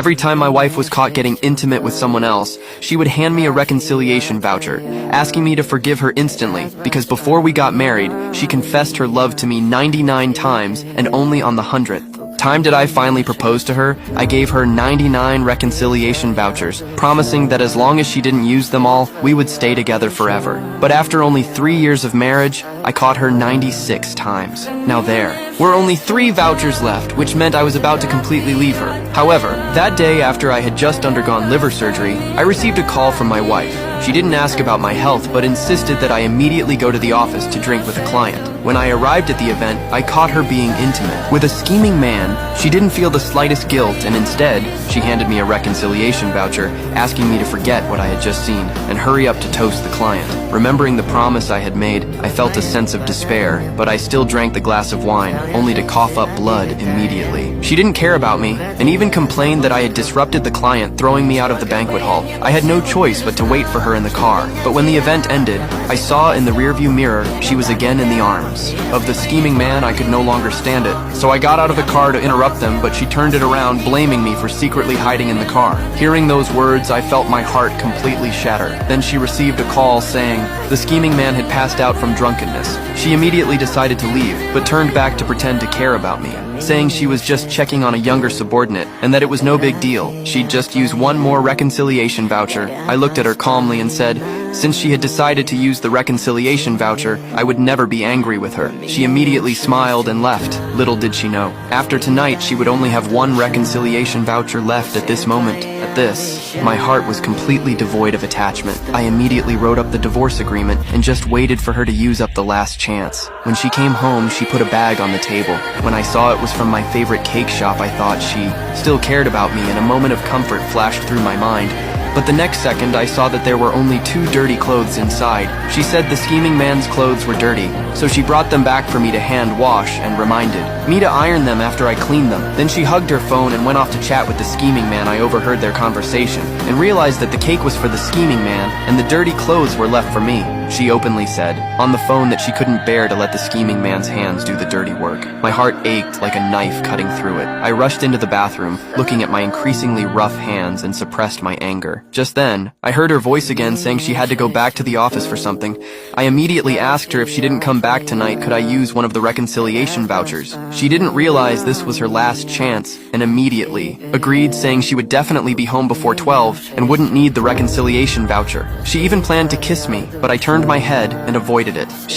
Every time my wife was caught getting intimate with someone else, she would hand me a reconciliation voucher, asking me to forgive her instantly, because before we got married, she confessed her love to me 99 times, and only on the 100th time did I finally propose to her, I gave her 99 reconciliation vouchers, promising that as long as she didn't use them all, we would stay together forever. But after only 3 years of marriage, I caught her 96 times. Now there were only 3 vouchers left, which meant I was about to completely leave her. However, that day after I had just undergone liver surgery, I received a call from my wife. She didn't ask about my health, but insisted that I immediately go to the office to drink with a client. When I arrived at the event, I caught her being intimate with a scheming man. She didn't feel the slightest guilt, and instead, she handed me a reconciliation voucher, asking me to forget what I had just seen and hurry up to toast the client. Remembering the promise I had made, I felt a sense of despair, but I still drank the glass of wine, only to cough up blood immediately. She didn't care about me, and even complained that I had disrupted the client, throwing me out of the banquet hall. I had no choice but to wait for her in the car, but when the event ended, I saw in the rearview mirror she was again in the arms of the scheming man. I could no longer stand it, so I got out of the car to interrupt them, but she turned it around, blaming me for secretly hiding in the car. Hearing those words, I felt my heart completely shatter. Then she received a call saying the scheming man had passed out from drunkenness. She immediately decided to leave, but turned back to pretend to care about me, saying she was just checking on a younger subordinate and that it was no big deal. She'd just use one more reconciliation voucher. I looked at her calmly and said, since she had decided to use the reconciliation voucher, I would never be angry with her. She immediately smiled and left. Little did she know, after tonight she would only have one reconciliation voucher left at this moment. At this, my heart was completely devoid of attachment. I immediately wrote up the divorce agreement and just waited for her to use up the last chance. When she came home, she put a bag on the table. When I saw it was from my favorite cake shop, I thought she still cared about me, and a moment of comfort flashed through my mind. But the next second, I saw that there were only 2 dirty clothes inside. She said the scheming man's clothes were dirty, so she brought them back for me to hand wash and reminded me to iron them after I cleaned them. Then she hugged her phone and went off to chat with the scheming man. I overheard their conversation and realized that the cake was for the scheming man and the dirty clothes were left for me. She openly said on the phone that she couldn't bear to let the scheming man's hands do the dirty work. My heart ached like a knife cutting through it. I rushed into the bathroom, looking at my increasingly rough hands, and suppressed my anger. Just then, I heard her voice again saying she had to go back to the office for something. I immediately asked her if she didn't come back tonight, could I use one of the reconciliation vouchers. She didn't realize this was her last chance, and immediately agreed, saying she would definitely be home before 12 and wouldn't need the reconciliation voucher. She even planned to kiss me, but I turned my head and avoided it. She